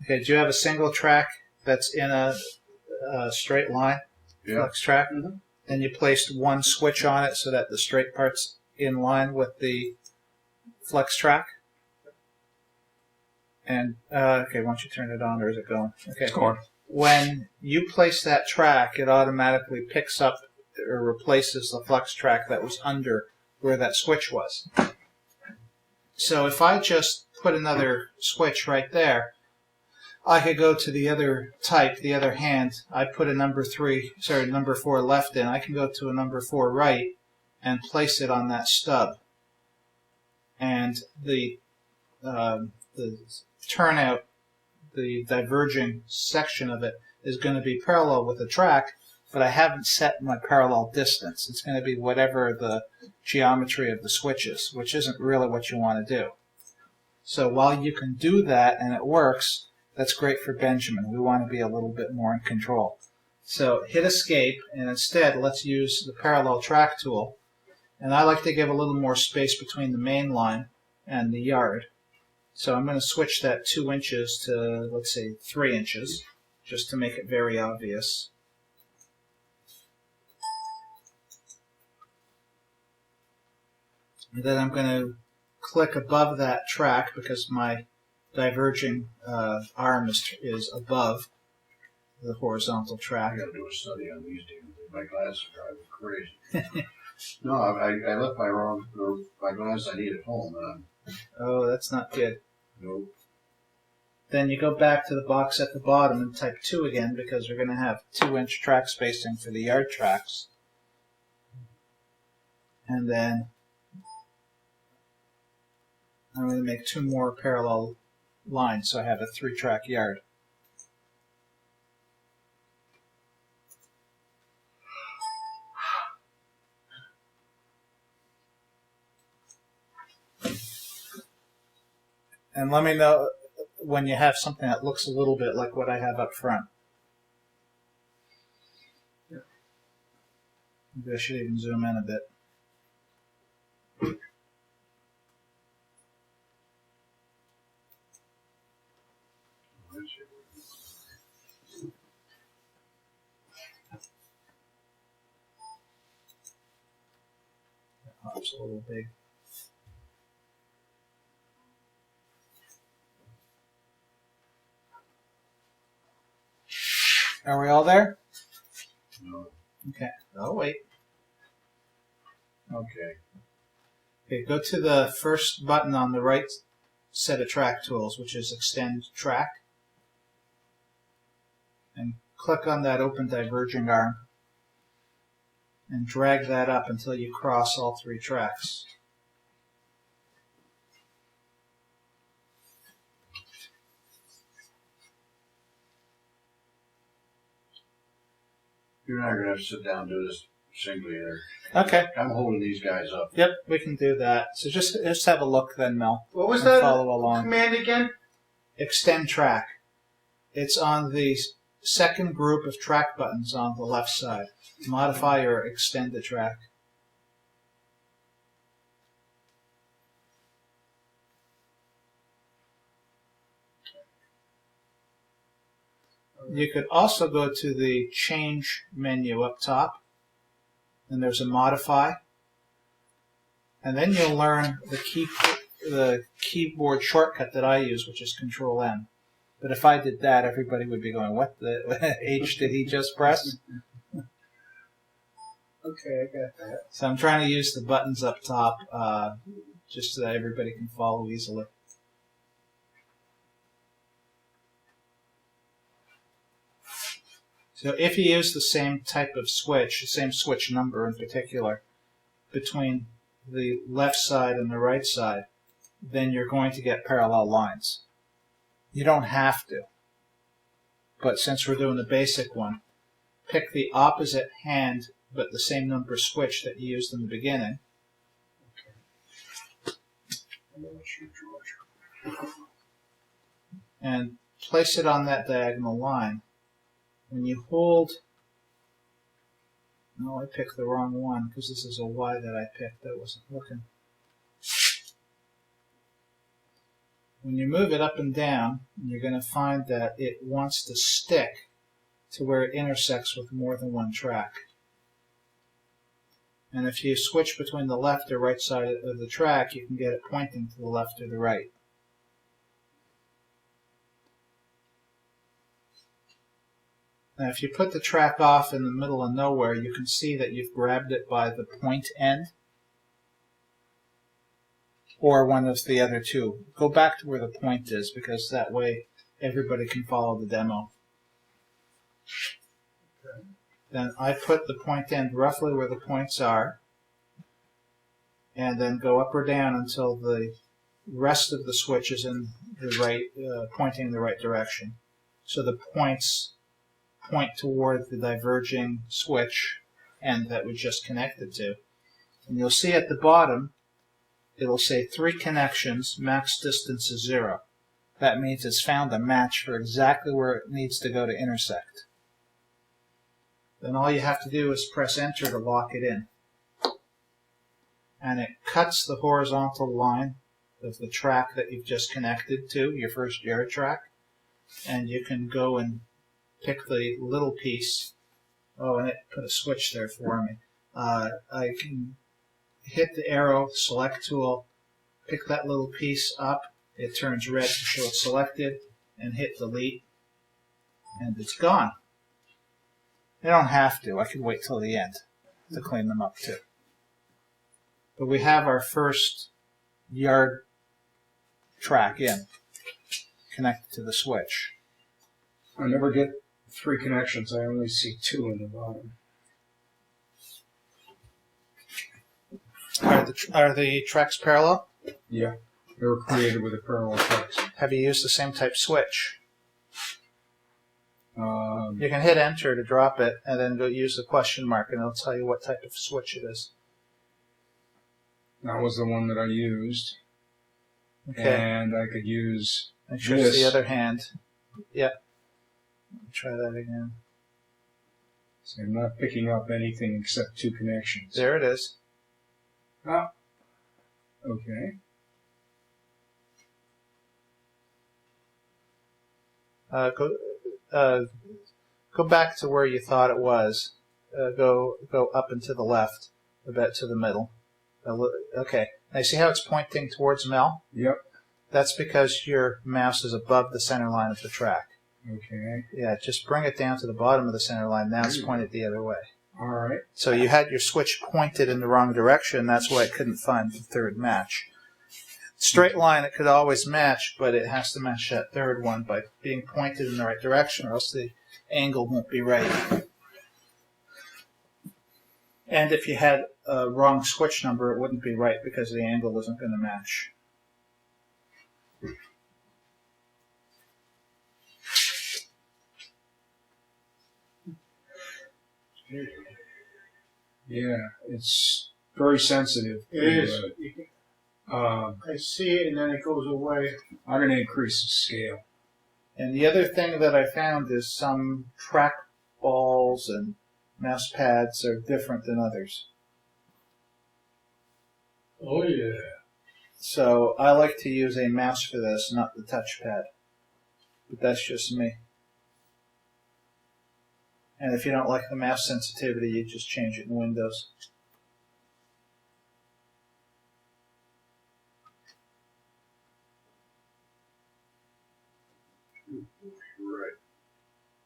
Okay, do you have a single track that's in a straight line? Yeah. Flex track? Mm-hmm. And you placed one switch on it so that the straight part's in line with the flex track? And, okay, why don't you turn it on, or is it going? Okay. It's going. When you place that track, it automatically picks up or replaces the flex track that was under where that switch was. So if I just put another switch right there, I could go to the other type, the other hand. I put a number 4 left in. I can go to a number 4 right and place it on that stub. And the turnout, the diverging section of it, is going to be parallel with the track, but I haven't set my parallel distance. It's going to be whatever the geometry of the switch is, which isn't really what you want to do. So while you can do that and it works, that's great for Benjamin. We want to be a little bit more in control. So hit escape, and instead let's use the parallel track tool. And I like to give a little more space between the main line and the yard. So I'm going to switch that 2 inches to, let's say, 3 inches, just to make it very obvious. And then I'm going to click above that track because my diverging arm is above the horizontal track. I got to do a study on these damn things. My glasses are driving crazy. No, I left my glasses I need at home. Oh, that's not good. Nope. Then you go back to the box at the bottom and type 2 again because we're going to have 2-inch track spacing for the yard tracks. And then I'm going to make 2 more parallel lines so I have a 3-track yard. And let me know when you have something that looks a little bit like what I have up front. Maybe I should even zoom in a bit. That hop's a little big. Are we all there? No. Okay. Oh, wait. Okay. Okay, go to the first button on the right set of track tools, which is Extend Track. And click on that open diverging arm. And drag that up until you cross all 3 tracks. You're not going to have to sit down and do this singly there. Okay. I'm holding these guys up. Yep, we can do that. So just have a look then, Mel. What was and that follow along. command again? Extend Track. It's on the second group of track buttons on the left side. Modify or extend the track. You could also go to the Change menu up top, and there's a Modify, and then you'll learn the keyboard shortcut that I use, which is Control-M. But if I did that, everybody would be going, what the H did he just press? Okay, I got that. So I'm trying to use the buttons up top just so that everybody can follow easily. So if you use the same type of switch, the same switch number in particular, between the left side and the right side, then you're going to get parallel lines. You don't have to. But since we're doing the basic one, pick the opposite hand but the same number switch that you used in the beginning. And place it on that diagonal line. When you hold, no, I picked the wrong one because this is a Y that I picked that wasn't looking. When you move it up and down, you're going to find that it wants to stick to where it intersects with more than one track. And if you switch between the left or right side of the track, you can get it pointing to the left or the right. Now if you put the track off in the middle of nowhere, you can see that you've grabbed it by the point end or one of the other two. Go back to where the point is, because that way everybody can follow the demo. Okay. Then I put the point end roughly where the points are, and then go up or down until the rest of the switch is in the right, pointing in the right direction. So the points point toward the diverging switch end that we just connected to. And you'll see at the bottom, it'll say 3 connections, max distance is 0. That means it's found a match for exactly where it needs to go to intersect. Then all you have to do is press enter to lock it in. And it cuts the horizontal line of the track that you've just connected to, your first yard track. And you can go and pick the little piece. Oh, and it put a switch there for me. I can hit the arrow, select tool, pick that little piece up. It turns red to show it's selected, and hit delete, and it's gone. I don't have to. I can wait till the end to clean them up too. But we have our first yard track in, connected to the switch. I never get 3 connections. I only see 2 in the bottom. Are the tracks parallel? Yeah, they were created with a parallel text. Have you used the same type switch? You can hit enter to drop it, and then go use the question mark, and it'll tell you what type of switch it is. That was the one that I used. Okay. And I could use Make sure it's the other hand. Yep. Try that again. So I'm not picking up anything except 2 connections. There it is. Ah. Okay. Go back to where you thought it was. Go up and to the left, a bit to the middle. Okay. Now you see how it's pointing towards Mel? Yep. That's because your mouse is above the center line of the track. Okay. Yeah, just bring it down to the bottom of the center line. Now it's pointed the other way. All right. So you had your switch pointed in the wrong direction. That's why it couldn't find the third match. Straight line, it could always match, but it has to match that third one by being pointed in the right direction, or else the angle won't be right. And if you had a wrong switch number, it wouldn't be right because the angle wasn't going to match. Yeah, it's very sensitive. It is. I see it and then it goes away. I'm going to increase the scale. And the other thing that I found is some track balls and mouse pads are different than others. Oh yeah. So I like to use a mouse for this, not the touchpad. But that's just me. And if you don't like the mouse sensitivity, you just change it in Windows. You're right.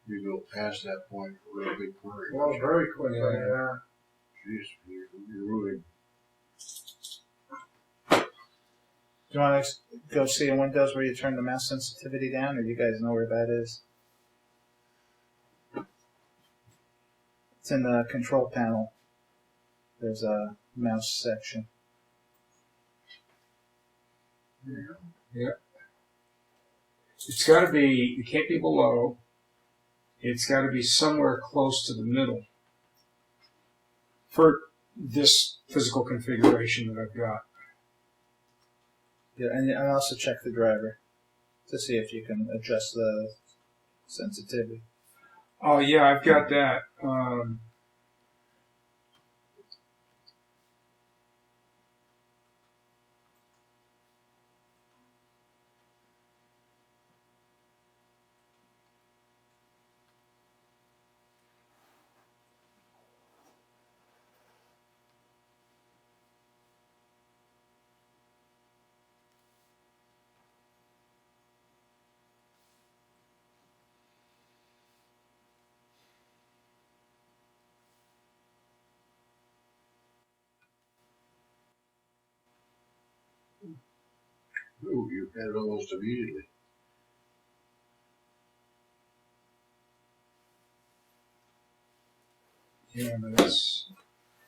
You go past that point really quick. Well, very quickly. Yeah. Jeez, you're moving. Do you want to go see in Windows where you turn the mouse sensitivity down, or do you guys know where that is? It's in the control panel. There's a mouse section. Yeah. It's got to be, it can't be below. It's got to be somewhere close to the middle for this physical configuration that I've got. Yeah, and also check the driver to see if you can adjust the sensitivity. Oh, yeah, I've got that. Ooh, you had it almost immediately. Yeah, but it's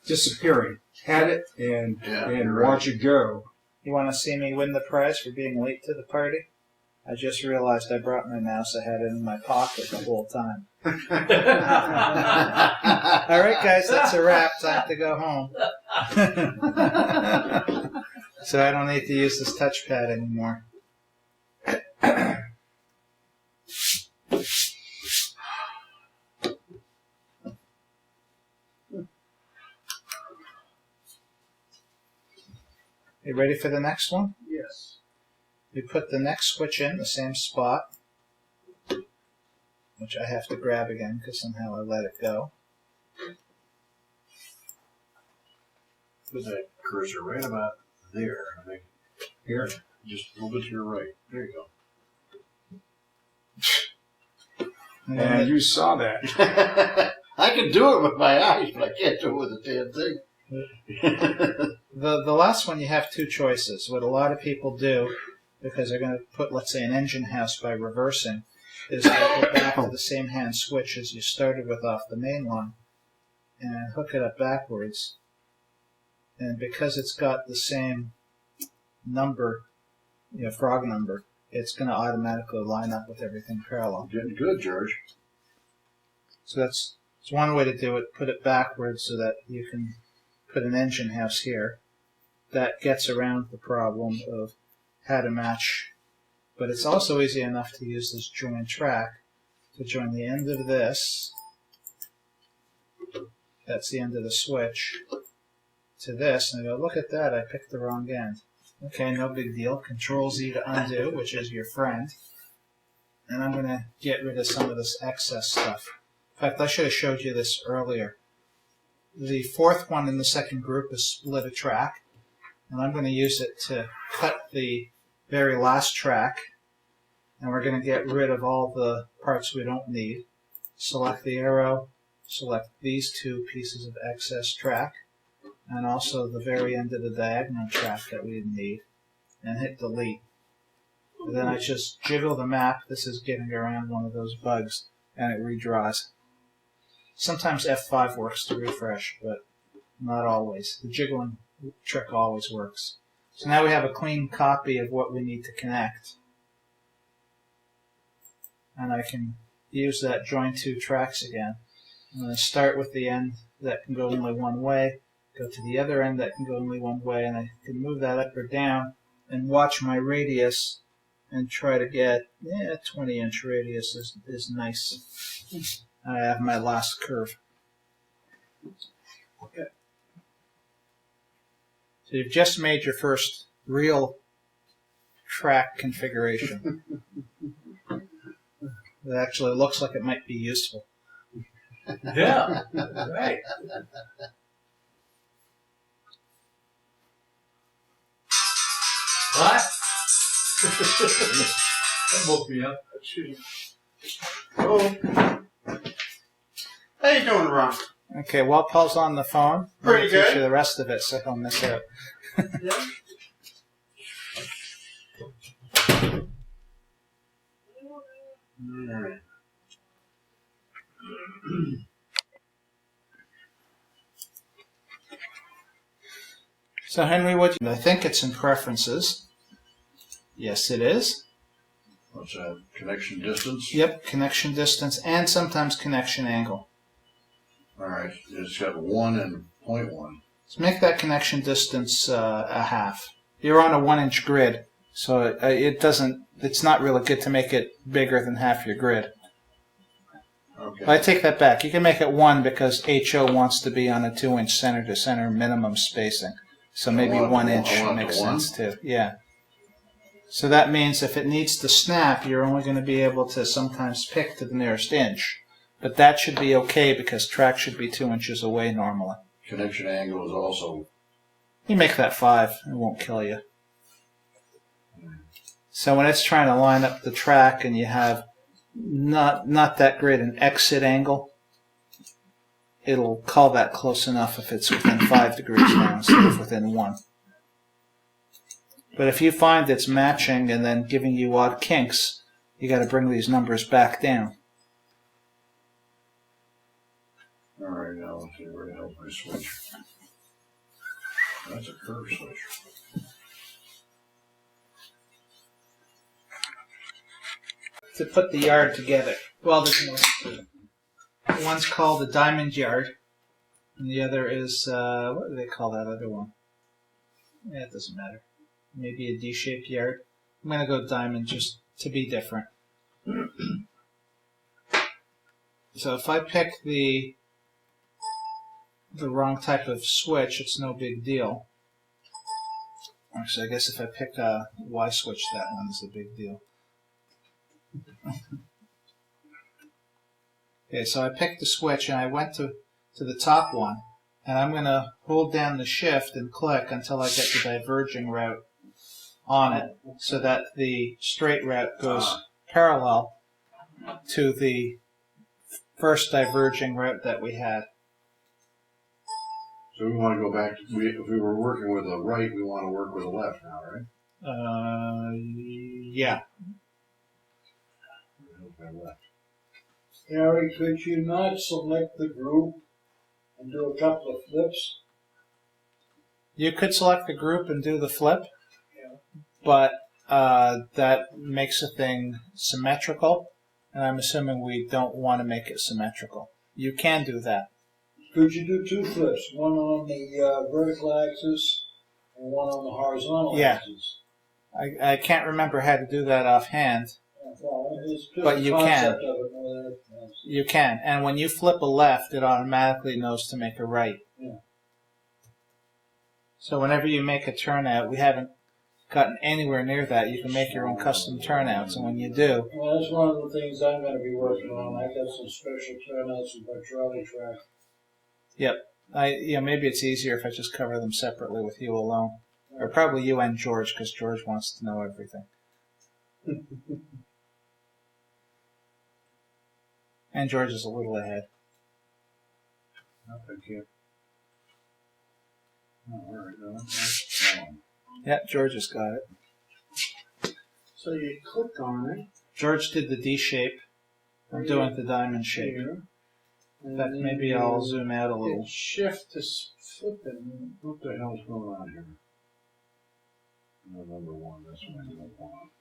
disappearing. Had it and Yeah, and you're watch it go. You want to see me win the prize for being late to the party? I just realized I brought my mouse. I had it in my pocket the whole time. All right, guys, that's a wrap. Time to go home. So I don't need to use this touchpad anymore. You ready for the next one? Yes. We put the next switch in the same spot, which I have to grab again because somehow I let it go. Put that cursor right about there. I think Here. just a little bit to your right. There you And And then you saw that. go. I can do it with my eyes, but I can't do it with a damn thing. the last one, you have two choices. What a lot of people do, because they're going to put, let's say, an engine house by reversing, is they go back to the same hand switch as you started with off the main line and hook it up backwards. And because it's got the same number, frog number, it's going to automatically line up with everything parallel. Getting good, George. So that's one way to do it. Put it backwards so that you can put an engine house here. That gets around the problem of how to match. But it's also easy enough to use this join track to join the end of this. That's the end of the switch. To this, and I go, look at that, I picked the wrong end. Okay, no big deal. Control Z to undo, which is your friend. And I'm going to get rid of some of this excess stuff. In fact, I should have showed you this earlier. The fourth one in the second group is split a track. And I'm going to use it to cut the very last track. And we're going to get rid of all the parts we don't need. Select the arrow. Select these two pieces of excess track. And also the very end of the diagonal track that we didn't need. And hit delete. And then I just jiggle the map. This is getting around one of those bugs. And it redraws. Sometimes F5 works to refresh, but not always. The jiggling trick always works. So now we have a clean copy of what we need to connect. And I can use that join two tracks again. I'm going to start with the end that can go only one way, go to the other end that can go only one way, and I can move that up or down and watch my radius and try to get 20-inch radius is nice. I have my last curve. Okay. So you've just made your first real track configuration. It actually looks like it might be useful. Yeah, right. What? That woke me up. Oh. How you doing, Ron? Okay, while Paul's on the phone, Pretty I'll teach good. you the rest of it so he'll miss out. Yeah. Alright. So Henry, I think it's in preferences. Yes, it is. What's that? Connection distance? Yep, connection distance and sometimes connection angle. Alright. It's got 1 and 0.1. So make that connection distance a half. You're on a 1-inch grid, so it's not really good to make it bigger than half your grid. Okay. I take that back. You can make it 1 because HO wants to be on a 2-inch center-to-center minimum spacing. So maybe 1 inch makes sense too. Yeah. So that means if it needs to snap, you're only going to be able to sometimes pick to the nearest inch. But that should be okay because track should be 2 inches away normally. Connection angle is also... You make that 5, it won't kill you. So when it's trying to line up the track and you have not that great an exit angle, it'll call that close enough if it's within 5 degrees now instead of within 1. But if you find it's matching and then giving you odd kinks, you got to bring these numbers back down. All right, now let's see where the hell's my switch. That's a curve switch. To put the yard together. Well, there's more. One's called a diamond yard, and the other is, what do they call that other one? Yeah, it doesn't matter. Maybe a D-shaped yard. I'm going to go diamond just to be different. So if I pick the wrong type of switch, it's no big deal. Actually, I guess if I pick a Y switch, that one is a big deal. Okay, so I picked the switch and I went to the top one, and I'm going to hold down the shift and click until I get the diverging route on it, so that the straight route goes parallel to the first diverging route that we had. So we want to go back, if we were working with the right, we want to work with the left now, right? Yeah. Left. Harry, could you not select the group and do a couple of flips? You could select the group and do the flip, Yeah. but that makes the thing symmetrical, and I'm assuming we don't want to make it symmetrical. You can do that. Could you do two flips, one on the vertical axis and one on the horizontal Yeah. axis? I can't remember how to do that offhand, Well, it's just but the you concept can. of it more than anything else. You can, and when you flip a left, it automatically knows to make a right. Yeah. So whenever you make a turnout, we haven't gotten anywhere near that. You can make your own custom turnouts, and when you do, Well, that's one of the things I'm going to be working on. I got some special turnouts with my trolley track. maybe it's easier if I just cover them separately with you alone, or probably you and George, because George wants to know everything. And George is a little ahead. I can't. Oh, all right, no, that's wrong. Yeah, George has got it. So you click on it. George did the D shape. I'm doing the diamond shape. Here. In fact, maybe I'll zoom out a little. Hit shift to flip it. What the hell's going on here? No, number one, that's what I don't want.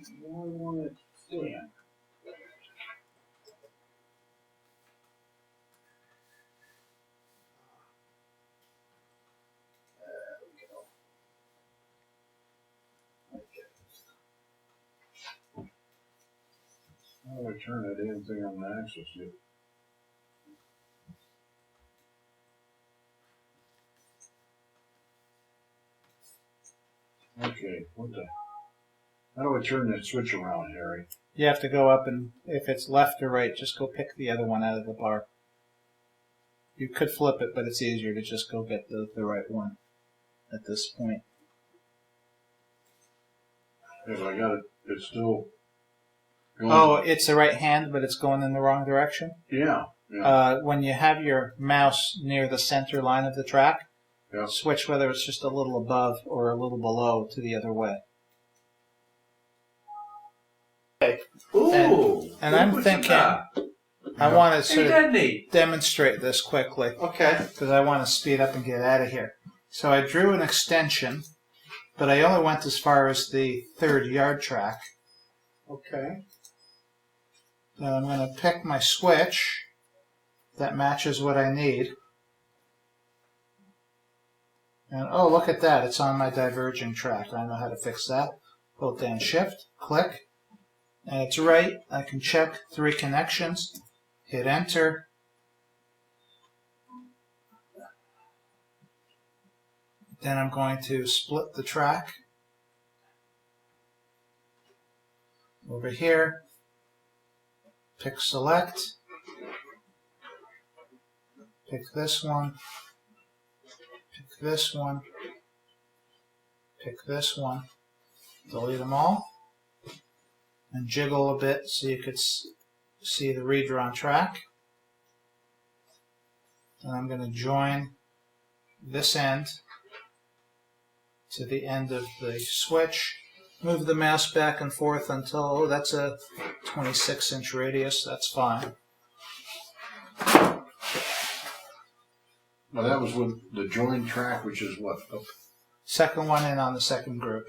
I want it flip. How do I turn that damn thing on the axis here? Okay, what the? How do I turn that switch around, Harry? You have to go up, and if it's left or right, just go pick the other one out of the bar. You could flip it, but it's easier to just go get the right one at this point. Yeah, but I got it. It's still going. Oh, it's the right hand, but it's going in the wrong direction? Yeah. Yeah. When you have your mouse near the center line of the track, Yeah. switch whether it's just a little above or a little below to the other way. Ooh. And I'm thinking, I want to sort Ain't of that neat? demonstrate this quickly. Okay. Because I want to speed up and get out of here. So I drew an extension, but I only went as far as the third yard track. Okay. Then I'm going to pick my switch that matches what I need. And oh, look at that. It's on my diverging track. I know how to fix that. Hold down shift, click, and it's right. I can check 3 connections, hit enter. Then I'm going to split the track over here, pick select, pick this one, pick this one, pick this one, delete them all, and jiggle a bit so you could see the redrawn track. And I'm going to join this end to the end of the switch. Move the mouse back and forth until, that's a 26-inch radius, that's fine. Now that was with the join track, which is what? Oh, Second one in on the second group.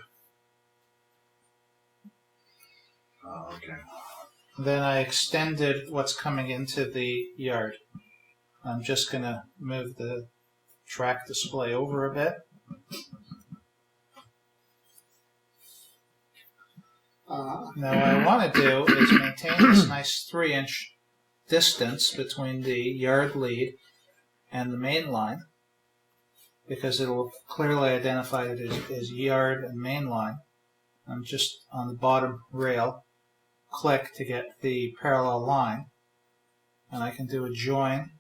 okay. Then I extended what's coming into the yard. I'm just going to move the track display over a bit. Now what I want to do is maintain this nice 3-inch distance between the yard lead and the main line, because it'll clearly identify it as yard and main line. I'm just on the bottom rail, click to get the parallel line, and I can do a join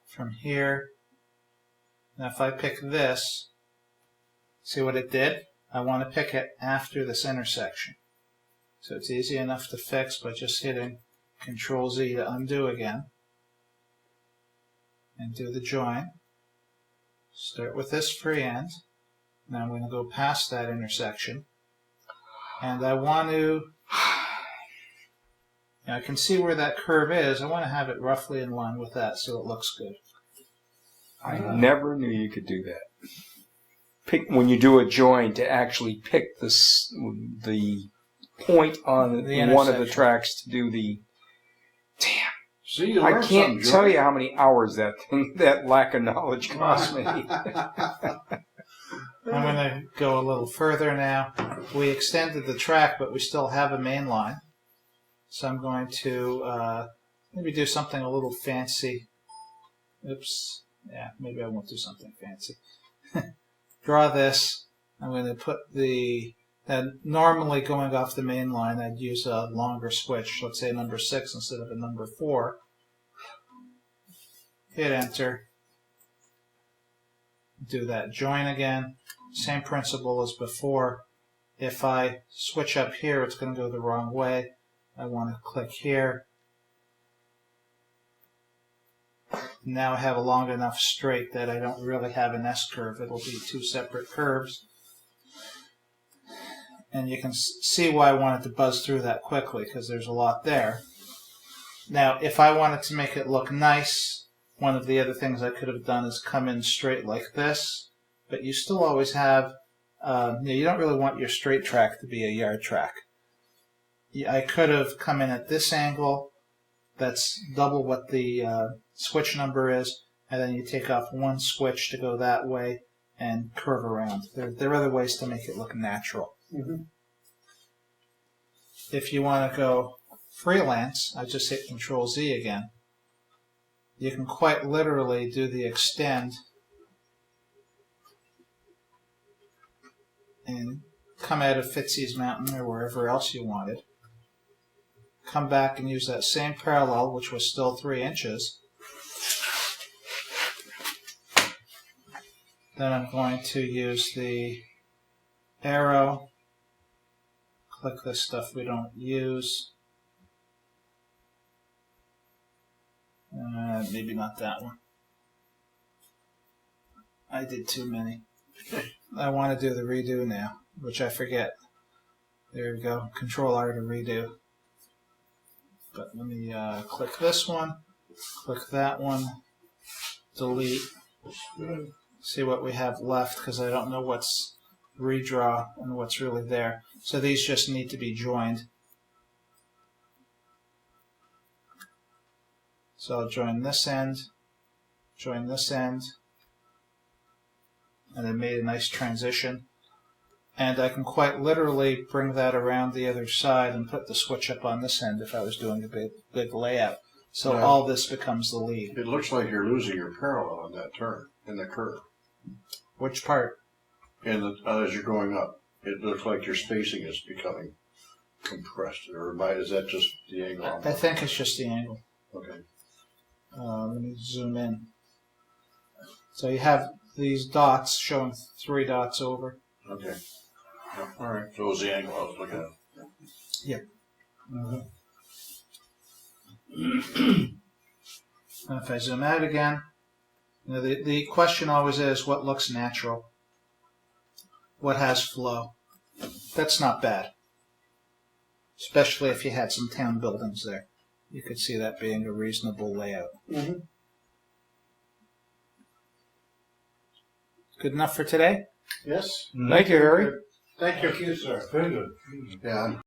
from here. Now if I pick this, see what it did? I want to pick it after this intersection. So it's easy enough to fix by just hitting Control Z to undo again. And do the join. Start with this free end. Now I'm going to go past that intersection. And I want to, I can see where that curve is. I want to have it roughly in line with that so it looks good. I never knew you could do that. Pick when you do a join to actually pick the point on one of the tracks to do the. Damn. See, you I learned can't something, tell George. you how many hours that lack of knowledge cost me. I'm going to go a little further now. We extended the track, but we still have a main line. So I'm going to maybe do something a little fancy. Oops. Yeah, maybe I won't do something fancy. Draw this. I'm going to put normally going off the main line, I'd use a longer switch, let's say number 6 instead of a number 4. Hit enter. Do that join again. Same principle as before. If I switch up here, it's going to go the wrong way. I want to click here. Now I have a long enough straight that I don't really have an S-curve. It'll be 2 separate curves. And you can see why I wanted to buzz through that quickly, because there's a lot there. Now, if I wanted to make it look nice, one of the other things I could have done is come in straight like this, but you still always have, you don't really want your straight track to be a yard track. I could have come in at this angle, that's double what the switch number is, and then you take off one switch to go that way and curve around. There are other ways to make it look natural. Mm-hmm. If you want to go freelance, I just hit Control Z again. You can quite literally do the extend and come out of Fitzy's Mountain or wherever else you wanted. Come back and use that same parallel, which was still 3 inches. Then I'm going to use the arrow. Click this stuff we don't use. Maybe not that one. I did too many. I want to do the redo now, which I forget. There we go. Control R to redo. But let me click this one, click that one, delete. See what we have left, because I don't know what's redraw and what's really there. So these just need to be joined. So I'll join this end, and then made a nice transition. And I can quite literally bring that around the other side and put the switch up on this end if I was doing a big layout. So Yeah. all this becomes the lead. It looks like you're losing your parallel in that turn, in the curve. Which part? And as you're going up, it looks like your spacing is becoming compressed. Or is that just the angle? I think it's just the angle. Okay. Let me zoom in. So you have these dots showing 3 dots over. Okay. Yeah, all right. So it was the angle I was looking at. Yep. And if I zoom out again, You know, the question always is, what looks natural? What has flow? That's not bad. Especially if you had some town buildings there. You could see that being a reasonable layout. Mm-hmm. Good enough for today? Yes. Thank you, Harry. Thank you. Thank you, sir. Very good. Yeah.